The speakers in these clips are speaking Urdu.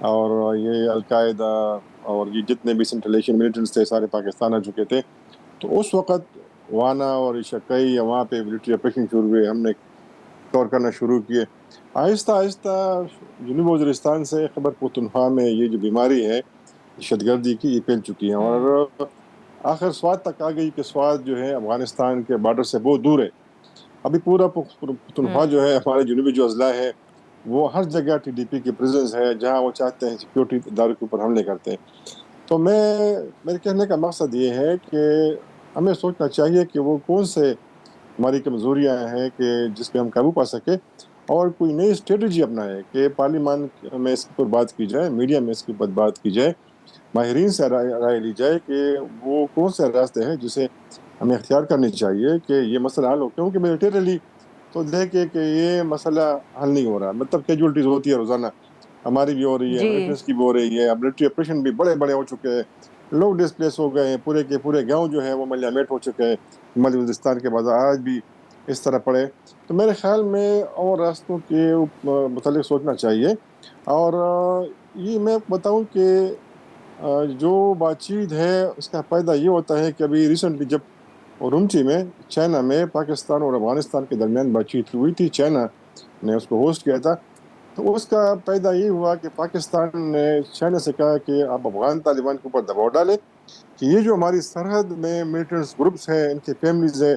اور یہ القاعدہ اور یہ جتنے بھی سینٹرل ایشین ملیٹنٹس تھے سارے پاکستان آ چکے تھے. تو اس وقت وانا اور عشقئی یا وہاں پہ ملٹری آپریشن شروع ہوئے, ہم نے کور کرنا شروع کیے. آہستہ آہستہ جنوبی وزیرستان سے خیبر پختونخوا میں یہ جو بیماری ہے دہشت گردی کی, یہ پھیل چکی ہے اور آخر سوات تک آ گئی کہ سوات جو ہے افغانستان کے بارڈر سے بہت دور ہے. ابھی پورا پختونخوا جو ہے ہمارے جنوبی جو اضلاع ہے وہ ہر جگہ ٹی ڈی پی کی پریزنس ہے, جہاں وہ چاہتے ہیں سیکیورٹی اداروں کے اوپر حملے کرتے ہیں. تو میرے کہنے کا مقصد یہ ہے کہ ہمیں سوچنا چاہیے کہ وہ کون سے ہماری کمزوریاں ہیں کہ جس پہ ہم قابو پا سکے, اور کوئی نئی اسٹریٹجی اپنائے کہ پارلیمان میں اس کے اوپر بات کی جائے, میڈیا میں اس کے اوپر بات کی جائے, ماہرین سے رائے لی جائے کہ وہ کون سے راستے ہیں جسے ہمیں اختیار کرنی چاہیے کہ یہ مسئلہ حل ہو. کیونکہ ملیٹریلی تو دیکھے کہ یہ مسئلہ حل نہیں ہو رہا, مطلب کیجولٹیز ہوتی ہے روزانہ, ہماری بھی ہو رہی ہے, جی ملیٹنٹس کی بھی ہو رہی ہے, ملٹری آپریشن بھی بڑے بڑے ہو چکے ہیں, لوگ ڈسپلیس ہو گئے ہیں, پورے کے پورے گاؤں جو ہے وہ ملیامیٹ ہو چکے ہیں, شمالی وزیرستان کے بازار آج بھی اس طرح پڑے. تو میرے خیال میں اور راستوں کے متعلق سوچنا چاہیے. اور یہ میں بتاؤں کہ جو بات چیت ہے اس کا فائدہ یہ ہوتا ہے کہ ابھی ریسنٹلی جب اورمچی میں چائنا میں پاکستان اور افغانستان کے درمیان بات چیت ہوئی تھی, چائنا نے اس کو ہوسٹ کیا تھا, تو اس کا فائدہ یہ ہوا کہ پاکستان نے چائنا سے کہا کہ آپ افغان طالبان کے اوپر دباؤ ڈالیں کہ یہ جو ہماری سرحد میں ملیٹنٹس گروپس ہیں, ان کے فیملیز ہیں,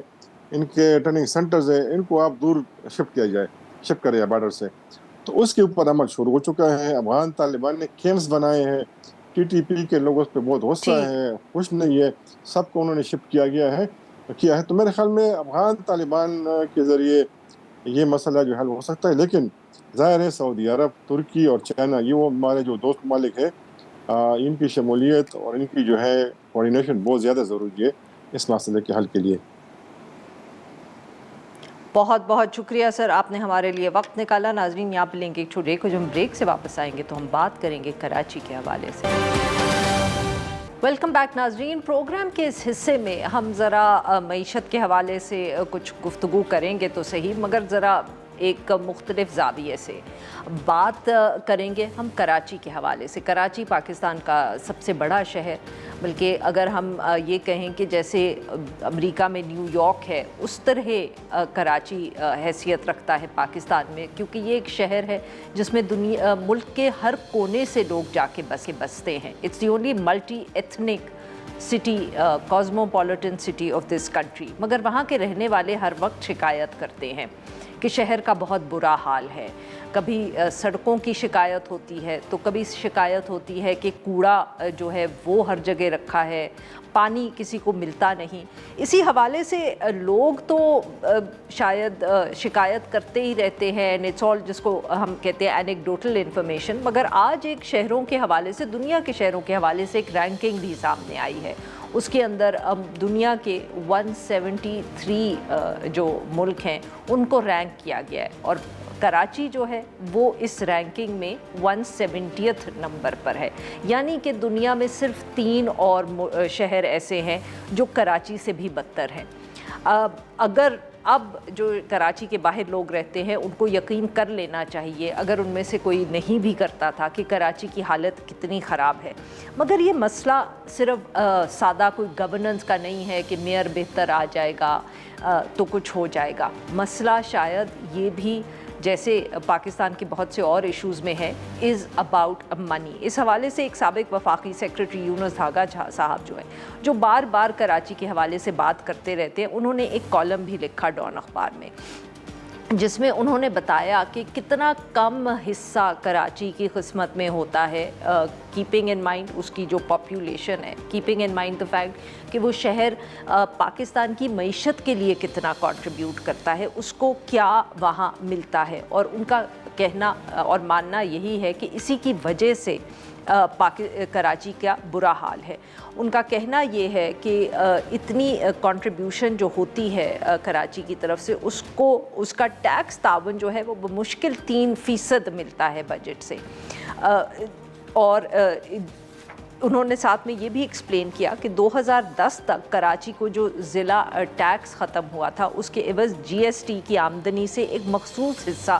ان کے ٹریننگ سینٹرز ہیں, ان کو آپ دور شفٹ کیا جائے, شفٹ کرے بارڈر سے. تو اس کے اوپر عمل شروع ہو چکا ہے. افغان طالبان نے کیمپس بنائے ہیں, ٹی ٹی پی کے لوگوں پہ بہت غصہ ٹھیک. ہے, خوش نہیں ہے, سب کو انہوں نے شفٹ کیا ہے. تو میرے خیال میں افغان طالبان کے ذریعے یہ مسئلہ جو حل ہو سکتا ہے. لیکن ظاہر ہے سعودی عرب, ترکی اور چائنا, یہ وہ ہمارے جو دوست ممالک ہیں, ان کی شمولیت اور ان کی جو ہے کوارڈینیشن بہت زیادہ ضروری ہے اس مسئلے کے حل کے لیے. بہت بہت شکریہ سر, آپ نے ہمارے لیے وقت نکالا. ناظرین یہاں پہ لیں گے ایک چھوٹے بریک, جب ہم بریک سے واپس آئیں گے تو ہم بات کریں گے کراچی کے حوالے سے. ویلکم بیک ناظرین. پروگرام کے اس حصے میں ہم ذرا معیشت کے حوالے سے کچھ گفتگو کریں گے تو صحیح, مگر ذرا ایک مختلف زاویے سے بات کریں گے ہم کراچی کے حوالے سے. کراچی پاکستان کا سب سے بڑا شہر, بلکہ اگر ہم یہ کہیں کہ جیسے امریکہ میں نیو یارک ہے, اس طرح کراچی حیثیت رکھتا ہے پاکستان میں, کیونکہ یہ ایک شہر ہے جس میں ملک کے ہر کونے سے لوگ جا کے بستے ہیں. It's the only multi ethnic city, cosmopolitan city of this country. مگر وہاں کے رہنے والے ہر وقت شکایت کرتے ہیں کہ شہر کا بہت برا حال ہے. کبھی سڑکوں کی شکایت ہوتی ہے, تو کبھی شکایت ہوتی ہے کہ کوڑا جو ہے وہ ہر جگہ رکھا ہے, پانی کسی کو ملتا نہیں. اسی حوالے سے لوگ تو شاید شکایت کرتے ہی رہتے ہیں, اٹس آل جس کو ہم کہتے ہیں اینیکڈوٹل انفارمیشن. مگر آج ایک شہروں کے حوالے سے, دنیا کے شہروں کے حوالے سے ایک رینکنگ بھی سامنے آئی ہے. اس کے اندر دنیا کے 173 جو ملک ہیں ان کو رینک کیا گیا ہے, اور کراچی جو ہے وہ اس رینکنگ میں 170th نمبر پر ہے. یعنی کہ دنیا میں صرف 3 اور شہر ایسے ہیں جو کراچی سے بھی بدتر ہیں. اگر اب جو کراچی کے باہر لوگ رہتے ہیں ان کو یقین کر لینا چاہیے, اگر ان میں سے کوئی نہیں بھی کرتا تھا, کہ کراچی کی حالت کتنی خراب ہے. مگر یہ مسئلہ صرف سادہ کوئی گورننس کا نہیں ہے کہ میئر بہتر آ جائے گا تو کچھ ہو جائے گا. مسئلہ شاید یہ بھی, جیسے پاکستان کے بہت سے اور ایشوز میں ہے, از اباؤٹ منی. اس حوالے سے ایک سابق وفاقی سیکرٹری یونس دھاگا صاحب جو ہیں, جو بار بار کراچی کے حوالے سے بات کرتے رہتے ہیں, انہوں نے ایک کالم بھی لکھا ڈان اخبار میں, جس میں انہوں نے بتایا کہ کتنا کم حصہ کراچی کی قسمت میں ہوتا ہے, کیپنگ ان مائنڈ اس کی جو پاپولیشن ہے, keeping in mind the fact کہ وہ شہر پاکستان کی معیشت کے لیے کتنا کنٹریبیوٹ کرتا ہے, اس کو کیا وہاں ملتا ہے. اور ان کا کہنا اور ماننا یہی ہے کہ اسی کی وجہ سے کراچی کا برا حال ہے. ان کا کہنا یہ ہے کہ اتنی کنٹریبیوشن جو ہوتی ہے کراچی کی طرف سے, اس کا ٹیکس تعاون جو ہے وہ بمشکل 3% ملتا ہے بجٹ سے. اور انہوں نے ساتھ میں یہ بھی ایکسپلین کیا کہ 2010 تک کراچی کو جو ضلع ٹیکس ختم ہوا تھا, اس کے عوض جی ایس ٹی کی آمدنی سے ایک مخصوص حصہ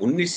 19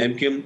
MQM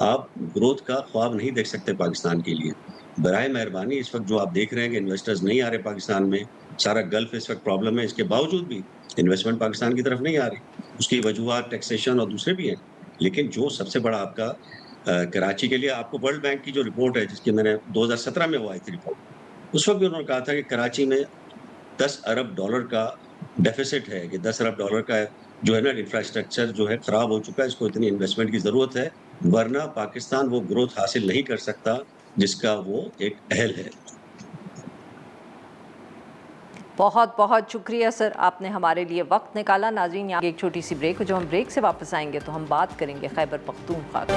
آپ گروتھ کا خواب نہیں دیکھ سکتے پاکستان کے لیے. برائے مہربانی اس وقت جو آپ دیکھ رہے ہیں کہ انویسٹرز نہیں آ رہے پاکستان میں، سارا گلف اس وقت پرابلم ہے، اس کے باوجود بھی انویسٹمنٹ پاکستان کی طرف نہیں آ رہی. اس کی وجوہات ٹیکسیشن اور دوسرے بھی ہیں، لیکن جو سب سے بڑا آپ کا کراچی کے لیے آپ کو ورلڈ بینک کی جو رپورٹ ہے، جس کی میں نے 2017 میں وہ آئی تھی رپورٹ، اس وقت بھی انہوں نے کہا تھا کہ کراچی میں $10 ارب کا ڈیفیسٹ ہے، کہ $10 ارب کا جو ہے نا انفراسٹرکچر جو ہے خراب ہو چکا ہے، اس کو اتنی انویسٹمنٹ کی ضرورت ہے، ورنہ پاکستان وہ گروتھ حاصل نہیں کر سکتا جس کا وہ ایک اہل ہے. بہت بہت شکریہ سر، آپ نے ہمارے لیے وقت نکالا. ناظرین یہاں ایک چھوٹی سی بریک، جو ہم بریک سے واپس آئیں گے تو ہم بات کریں گے خیبر پختونخوا کی.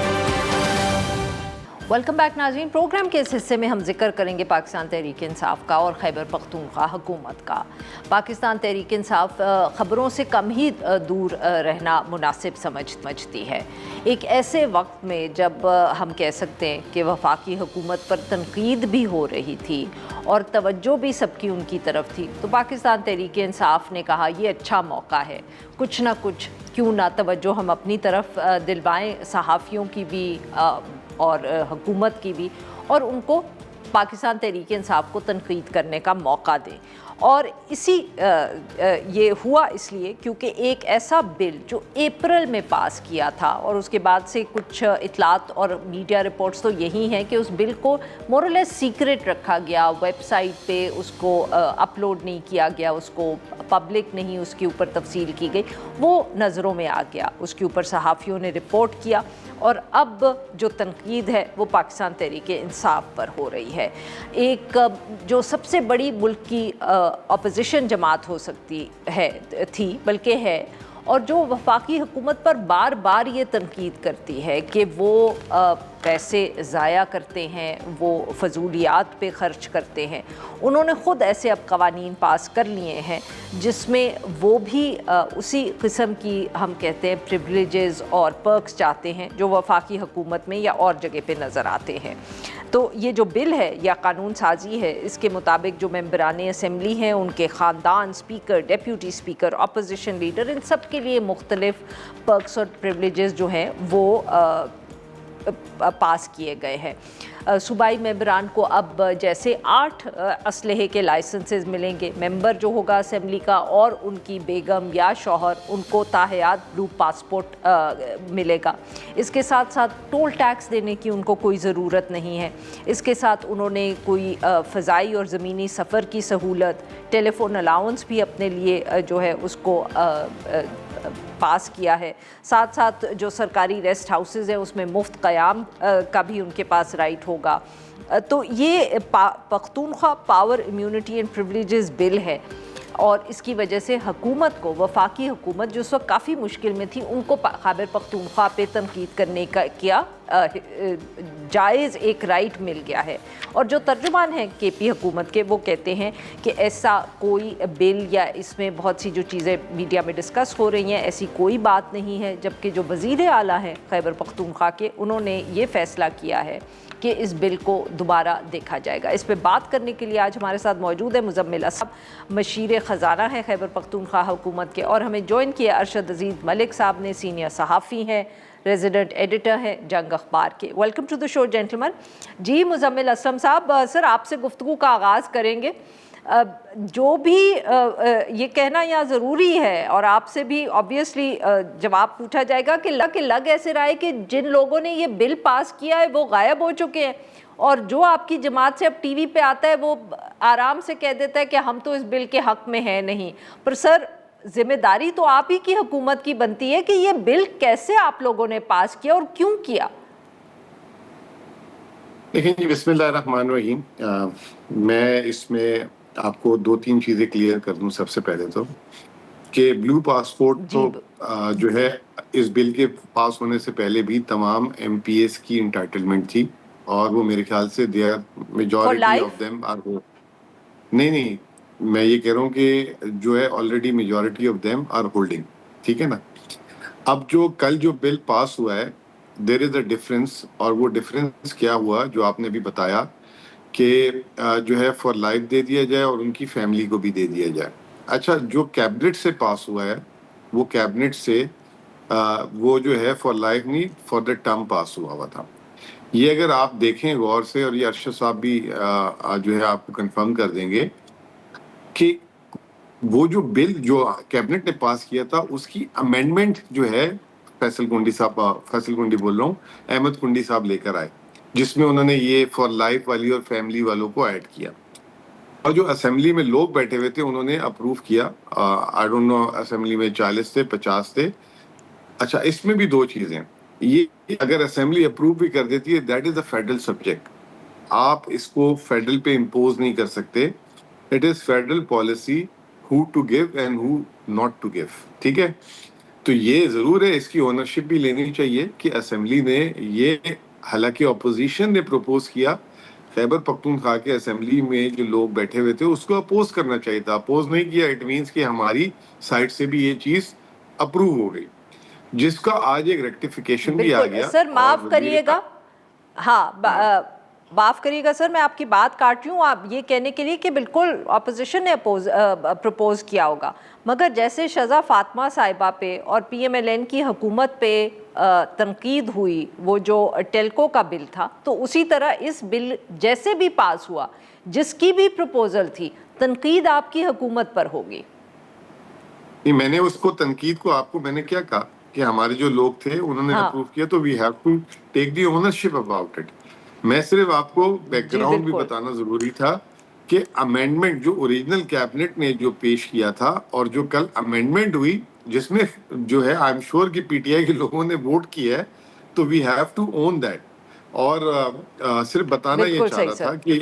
ویلکم بیک ناظرین. پروگرام کے اس حصے میں ہم ذکر کریں گے پاکستان تحریک انصاف کا اور خیبر پختونخوا حکومت کا. پاکستان تحریک انصاف خبروں سے کم ہی دور رہنا مناسب سمجھتی ہے. ایک ایسے وقت میں جب ہم کہہ سکتے ہیں کہ وفاقی حکومت پر تنقید بھی ہو رہی تھی اور توجہ بھی سب کی ان کی طرف تھی، تو پاکستان تحریک انصاف نے کہا یہ اچھا موقع ہے، کچھ نہ کچھ کیوں نہ توجہ ہم اپنی طرف دلوائیں، صحافیوں کی بھی اور حکومت کی بھی، اور ان کو پاکستان تحریک انصاف کو تنقید کرنے کا موقع دیں. اور یہ ہوا اس لیے کیونکہ ایک ایسا بل جو اپریل میں پاس کیا تھا، اور اس کے بعد سے کچھ اطلاعات اور میڈیا رپورٹس تو یہی ہیں کہ اس بل کو مور اور لیس سیکرٹ رکھا گیا، ویب سائٹ پہ اس کو اپلوڈ نہیں کیا گیا، اس کو پبلک نہیں اس کے اوپر تفصیل کی گئی، وہ نظروں میں آ گیا، اس کے اوپر صحافیوں نے رپورٹ کیا، اور اب جو تنقید ہے وہ پاکستان تحریک انصاف پر ہو رہی ہے. ایک جو سب سے بڑی ملک کی اپوزیشن جماعت ہو سکتی تھی بلکہ ہے، اور جو وفاقی حکومت پر بار بار یہ تنقید کرتی ہے کہ وہ پیسے ضائع کرتے ہیں، وہ فضولیات پہ خرچ کرتے ہیں، انہوں نے خود ایسے اب قوانین پاس کر لیے ہیں جس میں وہ بھی اسی قسم کی ہم کہتے ہیں پریویلیجز اور پرکس چاہتے ہیں جو وفاقی حکومت میں یا اور جگہ پہ نظر آتے ہیں. تو یہ جو بل ہے یا قانون سازی ہے، اس کے مطابق جو ممبران اسمبلی ہیں، ان کے خاندان، speaker, deputy speaker, opposition leader, ان سب کے لیے مختلف پرکس اور پریویلیجز جو ہیں وہ پاس کیے گئے ہیں. صوبائی ممبران کو اب جیسے 8 اسلحے کے لائسنسز ملیں گے، ممبر جو ہوگا اسمبلی کا اور ان کی بیگم یا شوہر، ان کو تاحیات بلو پاسپورٹ ملے گا. اس کے ساتھ ساتھ ٹول ٹیکس دینے کی ان کو کوئی ضرورت نہیں ہے. اس کے ساتھ انہوں نے کوئی فضائی اور زمینی سفر کی سہولت، ٹیلی فون الاؤنس بھی اپنے لیے جو ہے اس کو پاس کیا ہے. ساتھ ساتھ جو سرکاری ریسٹ ہاؤسز ہیں اس میں مفت قیام کا بھی ان کے پاس رائٹ ہوگا. تو یہ پختونخوا پاور امیونٹی اینڈ پریویلیجز بل ہے، اور اس کی وجہ سے حکومت کو، وفاقی حکومت جو اس وقت کافی مشکل میں تھی، ان کو خیبر پختونخوا پہ تنقید کرنے کا جائز ایک رائٹ مل گیا ہے. اور جو ترجمان ہیں کے پی حکومت کے، وہ کہتے ہیں کہ ایسا کوئی بل یا اس میں بہت سی جو چیزیں میڈیا میں ڈسکس ہو رہی ہیں ایسی کوئی بات نہیں ہے، جبکہ جو وزیر اعلیٰ ہیں خیبر پختونخوا کے، انہوں نے یہ فیصلہ کیا ہے کہ اس بل کو دوبارہ دیکھا جائے گا. اس پہ بات کرنے کے لیے آج ہمارے ساتھ موجود ہے مزمل اسد، مشیر خزانہ ہیں خیبر پختونخوا حکومت کے، اور ہمیں جوائن کیا ارشد عزیز ملک صاحب نے، سینئر صحافی ہیں، ریزیڈنٹ ایڈیٹر ہیں جنگ اخبار کے. ویلکم ٹو دی شو جینٹلمن. جی مزمل اسلم صاحب، سر آپ سے گفتگو کا آغاز کریں گے. جو بھی یہ کہنا یہاں ضروری ہے اور آپ سے بھی آبویسلی جواب پوچھا جائے گا کہ لگ ایسے رہا ہے کہ جن لوگوں نے یہ بل پاس کیا ہے وہ غائب ہو چکے ہیں، اور جو آپ کی جماعت سے اب ٹی وی پہ آتا ہے وہ آرام سے کہہ دیتا ہے کہ ہم تو اس بل کے حق میں ہیں نہیں. پر سر ذمہ داری تو آپ ہی کی حکومت کی بنتی ہے کہ یہ بل کیسے آپ لوگوں نے پاس کیا اور کیوں کیا؟ دیکھیں جی، بسم اللہ الرحمن الرحیم. میں اس میں آپ کو 2-3 چیزیں کلیئر کر دوں. سب سے پہلے تو کہ بلو پاسپورٹ تو جو ہے اس بل کے پاس ہونے سے پہلے بھی تمام ایم پی ایس کی انٹائٹلمنٹ تھی، اور وہ میرے خیال سے میجورٹی آف دیم آر نہیں میں یہ کہہ رہا ہوں کہ جو ہے already majority of them are holding. ٹھیک ہے نا. اب جو کل جو بل پاس ہوا ہے دیر از اے ڈفرینس، اور وہ ڈفرینس کیا ہوا جو آپ نے بھی بتایا کہ جو ہے فار لائف دے دیا جائے اور ان کی فیملی کو بھی دے دیا جائے. اچھا، جو کیبنٹ سے پاس ہوا ہے وہ کیبنٹ سے وہ جو ہے فار لائف نہیں، فار دا ٹرم پاس ہوا تھا. یہ اگر آپ دیکھیں غور سے، اور یہ ارشد صاحب بھی جو ہے آپ کو کنفرم کر دیں گے کہ وہ جو بل جو کیبنٹ نے پاس کیا تھا اس کی امینڈمنٹ جو ہے فیصل کنڈی بول رہا ہوں، احمد کنڈی صاحب لے کر آئے، جس میں انہوں نے یہ فار لائف والی اور فیملی والوں کو ایڈ کیا، اور جو اسمبلی میں لوگ بیٹھے ہوئے تھے انہوں نے اپروو کیا. آئی ڈونٹ نو اسمبلی میں 40 تھے 50 تھے. اچھا، اس میں بھی دو چیزیں، یہ اگر اسمبلی اپروو بھی کر دیتی ہے that is a federal subject, آپ اس کو فیڈرل پہ امپوز نہیں کر سکتے. It is federal policy who to give and who not to give. ٹھیک ہے، تو یہ ضرور ہے، اس کی اونرشپ بھی لینی چاہیے کہ اسمبلی نے یہ، حالانکہ اپوزیشن نے پروپوز کیا، خیبر پختونخوا کے اسمبلی میں جو لوگ بیٹھے ہوئے تھے اس کو اپوز کرنا چاہیے تھا، اپوز نہیں کیا. اٹ مینس کہ ہماری سائڈ سے بھی یہ چیز اپروو ہو گئی، جس کا آج ایک ریکٹیفیکیشن بھی آ گیا. سر معاف کریے گا، ہاں معاف کریے گا سر، میں آپ کی بات کاٹ رہی ہوں، آپ یہ کہنے کے لیے کہ بالکل اپوزیشن نے پروپوز کیا ہوگا، مگر جیسے شہزہ فاطمہ صاحبہ پہ اور پی ایم ایل این کی حکومت پہ تنقید ہوئی، وہ جو ٹیلکو کا بل تھا، تو اسی طرح اس بل جیسے بھی پاس ہوا، جس کی بھی پروپوزل تھی، تنقید آپ کی حکومت پر ہوگی. نہیں، میں نے اس کو تنقید کو آپ کو میں نے کیا کہا کہ ہمارے جو لوگ تھے انہوں نے اپروو کیا، تو we have to take the ownership about it. میں صرف آپ کو بیک گراؤنڈ بھی بتانا ضروری تھا کہ امینڈمنٹ جو اوریجنل کیبنٹ نے جو پیش کیا تھا اور جو کل امینڈمنٹ ہوئی، جس میں جو ہے آئی ایم شیور کہ پی ٹی آئی کے لوگوں نے ووٹ کیا ہے، تو we have to own that. اور صرف بتانا یہ چاہ رہا تھا کہ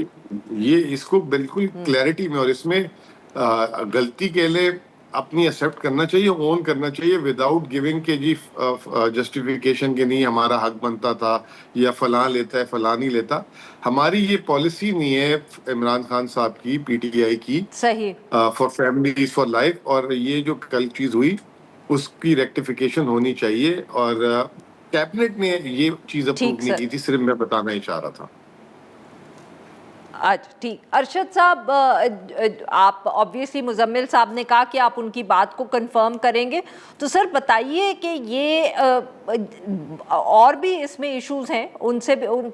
یہ اس کو بالکل کلیئرٹی میں، اور اس میں غلطی کے لیے اپنی ایکسیپٹ کرنا چاہیے، اون کرنا چاہیے، وداؤٹ گیونگ کہ جی جسٹیفیکیشن کہ نہیں ہمارا حق بنتا تھا یا فلاں لیتا ہے فلاں نہیں لیتا. ہماری یہ پالیسی نہیں ہے عمران خان صاحب کی، پی ٹی آئی کی، صحیح فار فیملیز فار لائف. اور یہ جو کل چیز ہوئی اس کی ریکٹیفیکیشن ہونی چاہیے، اور کیبنٹ نے یہ چیز اپروو نہیں کی تھی، صرف میں بتانا ہی چاہ رہا تھا. اچھا ٹھیک. ارشد صاحب، آپ آبویسلی مزمل صاحب نے کہا کہ آپ ان کی بات کو کنفرم کریں گے، تو سر بتائیے کہ یہ اور بھی اس میں ایشوز ہیں، ان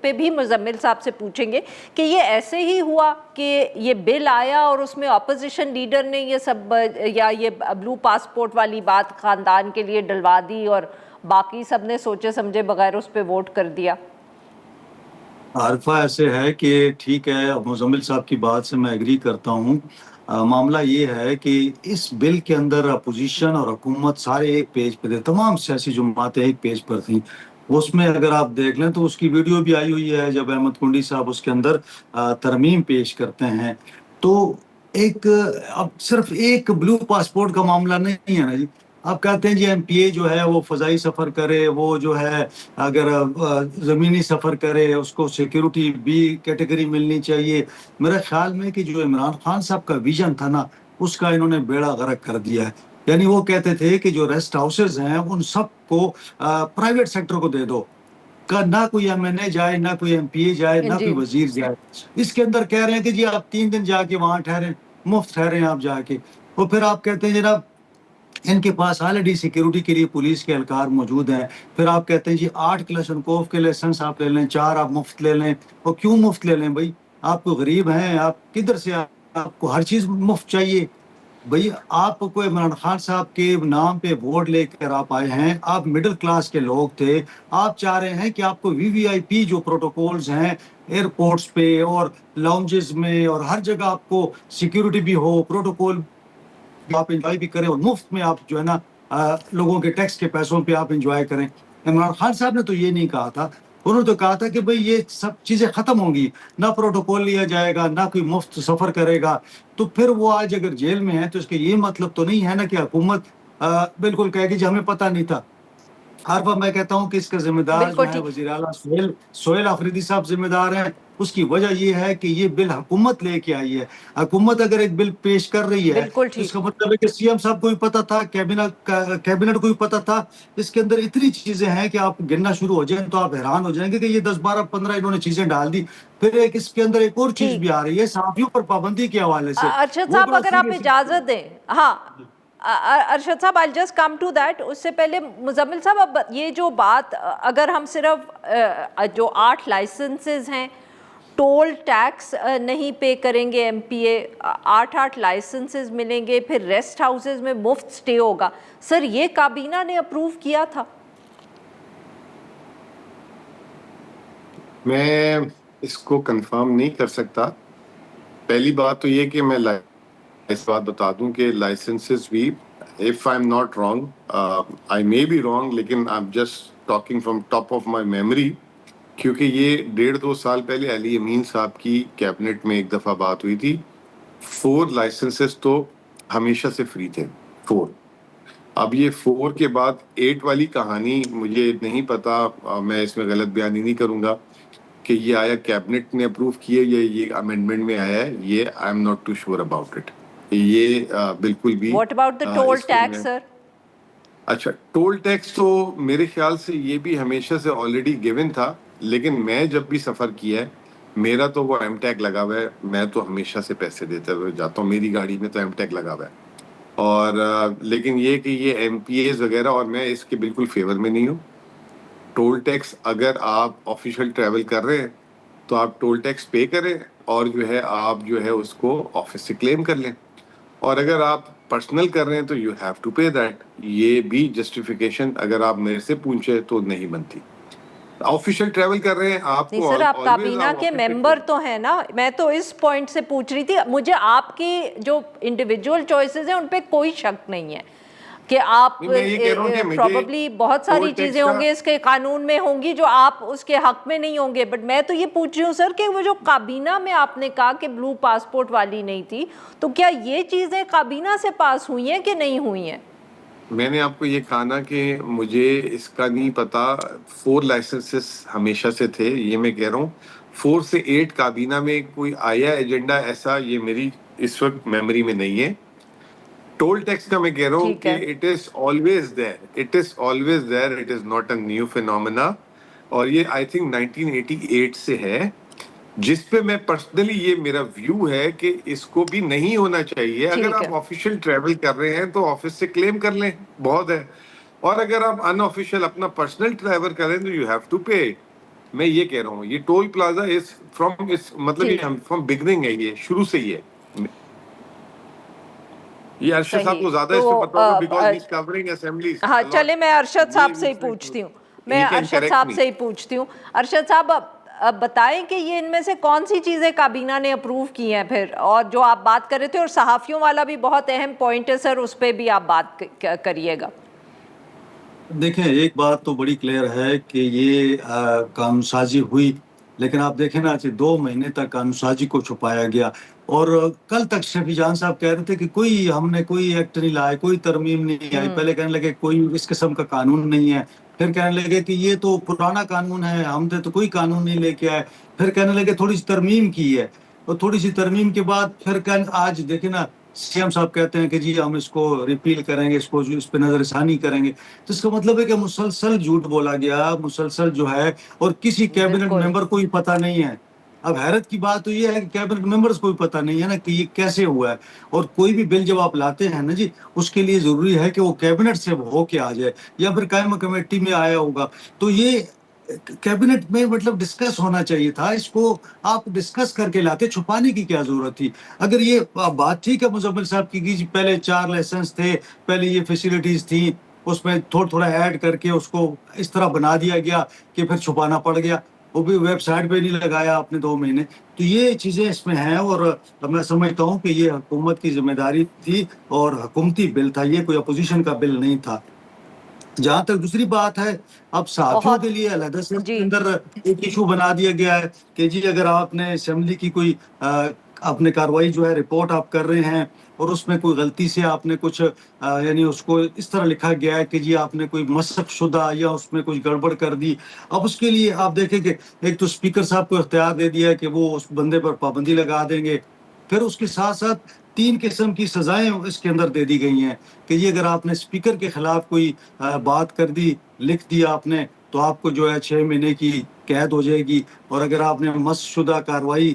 پہ بھی مزمل صاحب سے پوچھیں گے کہ یہ ایسے ہی ہوا کہ یہ بل آیا اور اس میں اپوزیشن لیڈر نے یہ سب، یا یہ بلو پاسپورٹ والی بات خاندان کے لیے ڈلوا دی اور باقی سب نے سوچے سمجھے بغیر اس پہ ووٹ کر دیا؟ عارفہ ایسے ہے کہ ٹھیک ہے، مزمل صاحب کی بات سے میں ایگری کرتا ہوں. معاملہ یہ ہے کہ اس بل کے اندر اپوزیشن اور حکومت سارے ایک پیج پہ تھے، تمام سیاسی جماعتیں ایک پیج پر تھیں. اس میں اگر آپ دیکھ لیں تو اس کی ویڈیو بھی آئی ہوئی ہے جب احمد کنڈی صاحب اس کے اندر ترمیم پیش کرتے ہیں. تو اب صرف ایک بلو پاسپورٹ کا معاملہ نہیں ہے نا جی. آپ کہتے ہیں جی ایم پی اے جو ہے وہ فضائی سفر کرے، وہ جو ہے اگر زمینی سفر کرے اس کو سیکیورٹی بی کیٹیگری ملنی چاہیے. میرا خیال میں کہ جو عمران خان صاحب کا ویژن تھا نا، اس کا انہوں نے بیڑا غرق کر دیا ہے. یعنی وہ کہتے تھے کہ جو ریسٹ ہاؤسز ہیں ان سب کو پرائیویٹ سیکٹر کو دے دو، نہ کوئی ایم این اے جائے، نہ کوئی ایم پی اے جائے، نہ کوئی وزیر جائے. اس کے اندر کہہ رہے ہیں کہ جی آپ 3 دن جا کے وہاں ٹھہریں، مفت ٹھہریں آپ جا کے. اور پھر آپ کہتے ہیں جناب ان کے پاس آلریڈی سیکیورٹی کے لیے پولیس کے اہلکار موجود ہیں. پھر آپ کہتے ہیں جی 8 کلاشنکوف کے لائسنس آپ لے لیں، 4 آپ مفت لے لیں. اور کیوں مفت لے لیں بھائی؟ آپ کو غریب ہیں، آپ کدھر سے آپ کو ہر چیز مفت چاہیے بھائی؟ آپ کو عمران خان صاحب کے نام پہ ووٹ لے کر آپ آئے ہیں، آپ مڈل کلاس کے لوگ تھے، آپ چاہ رہے ہیں کہ آپ کو وی وی آئی پی جو پروٹوکولز ہیں ایئرپورٹس پہ اور لاؤنجز میں اور ہر جگہ آپ کو سیکیورٹی بھی ہو، پروٹوکول آپ انجوائے بھی کریں، اور مفت میں آپ جو ہے نا لوگوں کے ٹیکس کے پیسوں پہ آپ انجوائے کریں. عمران خان صاحب نے تو یہ نہیں کہا تھا. انہوں نے تو کہا تھا کہ بھئی یہ سب چیزیں ختم ہوں گی، نہ پروٹوکول لیا جائے گا، نہ کوئی مفت سفر کرے گا. تو پھر وہ آج اگر جیل میں ہے تو اس کے یہ مطلب تو نہیں ہے نا کہ حکومت بالکل کہے گی جی ہمیں پتہ نہیں تھا. عارفہ میں کہتا ہوں کہ اس کا ذمہ دار جو ہے وزیر اعلیٰ سہیل آفریدی صاحب ذمہ دار ہیں. اس کی وجہ یہ ہے کہ یہ بل حکومت لے کے آئی ہے. حکومت اگر ایک بل پیش کر رہی ہے تو اس کا مطلب ہے کہ سی ایم صاحب کو بھی پتا تھا، کیبنٹ کو بھی پتا تھا. اس کے اندر اتنی چیزیں ہیں کہ آپ گننا شروع ہو جائیں تو آپ حیران ہو جائیں گے کہ یہ 10 12 15 انہوں نے چیزیں ڈال دی. پھر اس کے اندر ایک اور چیز بھی آ رہی ہے صحافیوں پر پابندی کے حوالے سے. ارشد صاحب اگر آپ اجازت دیں، ہاں ارشد صاحب I'll just come to that. اس سے پہلے مزمل صاحب اب یہ جو بات اگر ہم صرف جو 8 لائسنسز ہیں ٹول ٹیکس نہیں پے کریں گے ایم پی اے 8 لائسنسز ملیں گے پھر ریسٹ ہاؤسز میں مفت سٹے ہوگا سر یہ کابینہ نے اپروو کیا تھا؟ میں اس کو کنفرم نہیں کر سکتا. پہلی بات تو یہ کہ میں اس بات بتا دوں کہ لائسنسز بھی if I'm not wrong, I may be wrong, لیکن I'm just talking from top of my memory, کیونکہ یہ 1.5-2 سال پہلے علی امین صاحب کی کیبنٹ میں ایک دفعہ بات ہوئی تھی. 4 لائسنسز تو ہمیشہ سے فری تھے 4. اب یہ 4 کے بعد 8 والی کہانی مجھے نہیں پتا, میں اس میں غلط بیانی نہیں کروں گا کہ یہ آیا کیبنٹ نے اپروو کیے یا یہ امینڈمنٹ میں آیا ہے, یہ I am not too sure about it. یہ بالکل بھی. What about the toll tax sir? اچھا ٹول ٹیکس تو میرے خیال سے یہ بھی ہمیشہ سے آلریڈی گیون تھا, لیکن میں جب بھی سفر کیا ہے میرا تو وہ ایم ٹیگ لگا ہوا ہے, میں تو ہمیشہ سے پیسے دیتے ہوئے جاتا ہوں, میری گاڑی میں تو ایم ٹیگ لگا ہوا ہے. اور لیکن یہ کہ یہ ایم پی ایز وغیرہ, اور میں اس کے بالکل فیور میں نہیں ہوں. ٹول ٹیکس اگر آپ آفیشیل ٹریول کر رہے ہیں تو آپ ٹول ٹیکس پے کریں اور جو ہے آپ جو ہے اس کو آفس سے کلیم کر لیں, اور اگر آپ پرسنل کر رہے ہیں تو you have to pay that. یہ بھی جسٹیفیکیشن اگر آپ میرے سے پوچھیں تو نہیں بنتی. آفیشیل ٹریول کر رہے ہیں آپ نہیں کو سر, آپ کابینہ کے ممبر تو ہیں نا, میں تو اس پوائنٹ سے پوچھ رہی تھی. مجھے آپ کی جو انڈیویجول چوائسیز ہیں ان پہ کوئی شک نہیں ہے کہ آپ پروبیبلی بہت ساری چیزیں ہوں گے اس کے قانون میں ہوں گی جو آپ اس کے حق میں نہیں ہوں گے, بٹ میں تو یہ پوچھ رہی ہوں سر کہ وہ جو کابینہ میں آپ نے کہا کہ بلو پاسپورٹ والی نہیں تھی, تو کیا یہ چیزیں کابینہ سے پاس ہوئی ہیں کہ نہیں ہوئی ہیں؟ میں نے آپ کو یہ کہا نا کہ مجھے اس کا نہیں پتا. 4 لائسنسز ہمیشہ سے تھے, یہ میں کہہ رہا ہوں. 4 سے 8 کابینہ میں کوئی آیا ایجنڈا ایسا, یہ میری اس وقت میموری میں نہیں ہے. ٹول ٹیکس کا میں کہہ رہا ہوں کہ it is always there, it is always there, it is not a new phenomena. اور یہ آئی تھنک 1988 سے ہے, جس پہ میں پرسنلی یہ میرا ویو ہے کہ اس کو بھی نہیں ہونا چاہیے. اگر آپ آفیشیل ٹریول کر رہے ہیں تو آفس سے کلیم کر لیں, بہت ہے. اور اگر آپ ان آفیشیل اپنا پرسنل ٹریول کریں تو یو ہیو ٹو پے. میں یہ کہہ رہا ہوں یہ ٹول پلازا از فرام مطلب فرام بگننگ ہے, یہ شروع سے ہی ہے. یہ ارشد صاحب کو زیادہ اس سے پتہ ہوگا because he is covering assemblies. ہاں چلے میں ارشد صاحب سے ہی پوچھتی ہوں, ارشد صاحب اب بتائیں کہ یہ ان میں سے کون سی چیزیں کابینہ نے اپروو کی ہیں پھر, اور جو آپ بات کر رہے تھے, اور صحافیوں والا بھی بہت اہم پوائنٹ ہے سر, اس پہ بھی آپ بات کریے گا. دیکھیں ایک بات تو بڑی کلیئر ہے کہ یہ قانون سازی ہوئی, لیکن آپ دیکھیں نا 2 مہینے تک قانون سازی کو چھپایا گیا. اور کل تک شفیع جان صاحب کہہ رہے تھے کہ ہم نے کوئی ایکٹ نہیں لایا, کوئی ترمیم نہیں آئی. پہلے کہنے لگے کوئی اس قسم کا قانون نہیں ہے, پھر کہنے لگے کہ یہ تو پرانا قانون ہے, ہم نے تو کوئی قانون نہیں لے کے آئے. پھر کہنے لگے تھوڑی سی ترمیم کی ہے, اور تھوڑی سی ترمیم کے بعد پھر آج دیکھیں نا سی ایم صاحب کہتے ہیں کہ جی ہم اس کو ریپیل کریں گے, اس پہ نظر ثانی کریں گے. تو اس کا مطلب ہے کہ مسلسل جھوٹ بولا گیا, مسلسل جو ہے, اور کسی کیبنٹ ممبر کو ہی پتہ نہیں ہے. اب حیرت کی بات تو یہ ہے کہ کیبنٹ ممبرز کو بھی پتہ نہیں ہے نا کہ یہ کیسے ہوا ہے. اور کوئی بھی بل جب آپ لاتے ہیں نا جی, اس کے لیے ضروری ہے کہ وہ کیبنٹ سے ہو کے آ جائے, یا پھر قائمہ کمیٹی میں آیا ہوگا. تو یہ کیبنٹ میں مطلب ڈسکس ہونا چاہیے تھا, اس کو آپ ڈسکس کر کے لاتے, چھپانے کی کیا ضرورت تھی؟ اگر یہ بات ٹھیک ہے مزمل صاحب کی پہلے 4 لائسنس تھے, پہلے یہ فیسیلیٹیز تھیں, اس میں تھوڑا ایڈ کر کے اس کو اس طرح بنا دیا گیا کہ پھر چھپانا پڑ گیا, وہ بھی ویب سائٹ پہ نہیں لگایا آپ نے 2 مہینے. تو یہ چیزیں اس میں ہیں, اور میں سمجھتا ہوں کہ یہ حکومت کی ذمہ داری تھی اور حکومتی بل تھا, یہ کوئی اپوزیشن کا بل نہیں تھا. جہاں تک دوسری بات ہے, اب صحافیوں کے لیے علیحدہ سے اندر ایک ایشو بنا دیا گیا ہے کہ جی اگر آپ نے اسمبلی کی کوئی اپنے کاروائی جو ہے رپورٹ آپ کر رہے ہیں, اور اس میں کوئی غلطی سے آپ نے کچھ یعنی اس کو اس طرح لکھا گیا ہے کہ جی آپ نے کوئی مسخ شدہ یا اس میں کچھ گڑبڑ کر دی, اب اس کے لیے آپ دیکھیں کہ ایک تو اسپیکر صاحب کو اختیار دے دیا ہے کہ وہ اس بندے پر پابندی لگا دیں گے. پھر اس کے ساتھ ساتھ 3 قسم کی سزائیں اس کے اندر دے دی گئی ہیں کہ یہ اگر آپ نے اسپیکر کے خلاف کوئی بات کر دی, لکھ دیا آپ نے, تو آپ کو جو ہے 6 مہینے کی قید ہو جائے گی. اور اگر آپ نے مسخ شدہ کارروائی